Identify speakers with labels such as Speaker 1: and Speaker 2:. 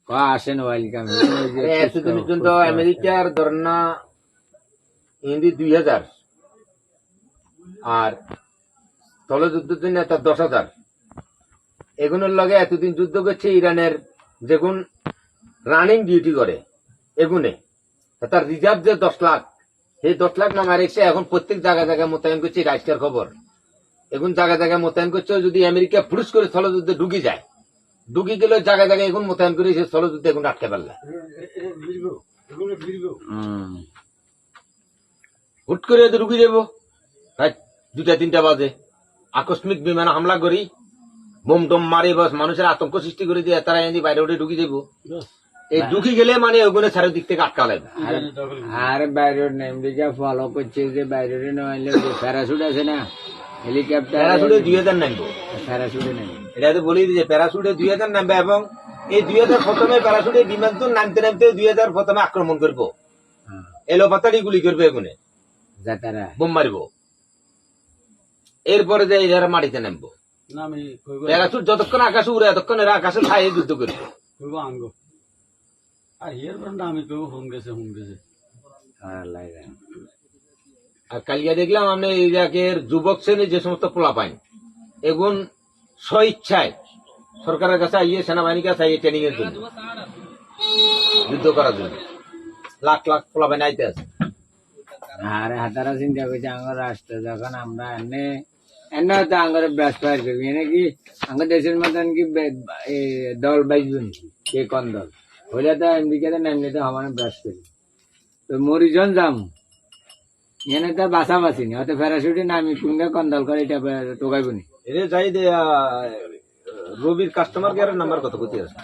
Speaker 1: আসেন ওয়েলকাম।
Speaker 2: এতদিন পর্যন্ত আমেরিকার ধরনা হিন্দি 2000 আর স্থলযুদ্ধের জন্য তার 10,000। এগুলোর লগে এতদিন যুদ্ধ করছে ইরানের যেগুন রানিং ডিউটি করে এগুনে তার রিজার্ভ যে 10 লাখ, সেই 10 লাখ নামা রেখে এখন প্রত্যেক জায়গায় জায়গায় মোতায়েন করছে। রাষ্ট্রের খবর এখন জায়গায় জায়গায় মোতায়েন করছে। যদি আমেরিকা পুরুষ করে স্থলযুদ্ধে ঢুকি যায়, ঢুকি গেলে জায়গায় জায়গায় এখন মোতায়েন করে সে স্থলযুদ্ধে এখন আটকে পারলে হুট করে ঢুকি যাবো রাত 2টা-3টা বাজে, আকস্মিক বিমান হামলা করি, বোম টোম মারি, বাস মানুষের আতঙ্ক সৃষ্টি করে দিয়ে তারা এনে বাইরে উঠে ঢুকি যাবো। এই ঢুকি গেলে মানে ওগুলো চারিদিক থেকে আটকা লাগবে।
Speaker 1: আর বাইরের আমেরিকা ফলো করছে যে বাইরের নইলে প্যারাশুট আছে না, হেলিকপ্টার,
Speaker 2: প্যারাশুটে 2000 নামবো।
Speaker 1: প্যারাশুটে নেই,
Speaker 2: এটা তো বলি যে প্যারাশুটে 2000 নামবে এবং এই 2000 প্রথমে প্যারাশুটে বিমান তো নামতে নামতে 2000 প্রথমে আক্রমণ করবো, এলোপাতাড়ি গুলি করবে, এগুনে
Speaker 1: যাতারা
Speaker 2: বোম মারবো, এরপরে যে এরা মাটিতে নামবো। প্যারাশুট যতক্ষণ আকাশে উড়ে ততক্ষণ এরা আকাশে ছায়ে যুদ্ধ করবে। আর কালিয়া দেখলাম আমি ইরাকের যুবক শ্রেণীর যে সমস্ত পোলা পাইন এগুন স্বইচ্ছায় সরকারের কাছে আইয়ে, সেনাবাহিনীর কাছে আইয়ে ট্রেনিং এর জন্য, যুদ্ধ করার জন্য লাখ লাখ পোলা পাইন আইতে আছে।
Speaker 1: আর হাতারা চিন্তা করছে আমার রাষ্ট্র যখন আমরা এনে এনে হয়তো আঙ্গর ব্যস্ত করবি নাকি আমার দেশের মতন কি দল বাইজবেন কে কোন দল হইলে তো আমেরিকাতে নামলে তো আমার ব্যস্ত করি তো মরিজন যাম এনে তো বাসা বাসিনি হয়তো প্যারাশুটে নামি কোনটা কোন দল করে এটা টোকাইবনি।
Speaker 2: এর যাই রবির কাস্টমার কেয়ারের নাম্বার কত কোথায় আছে?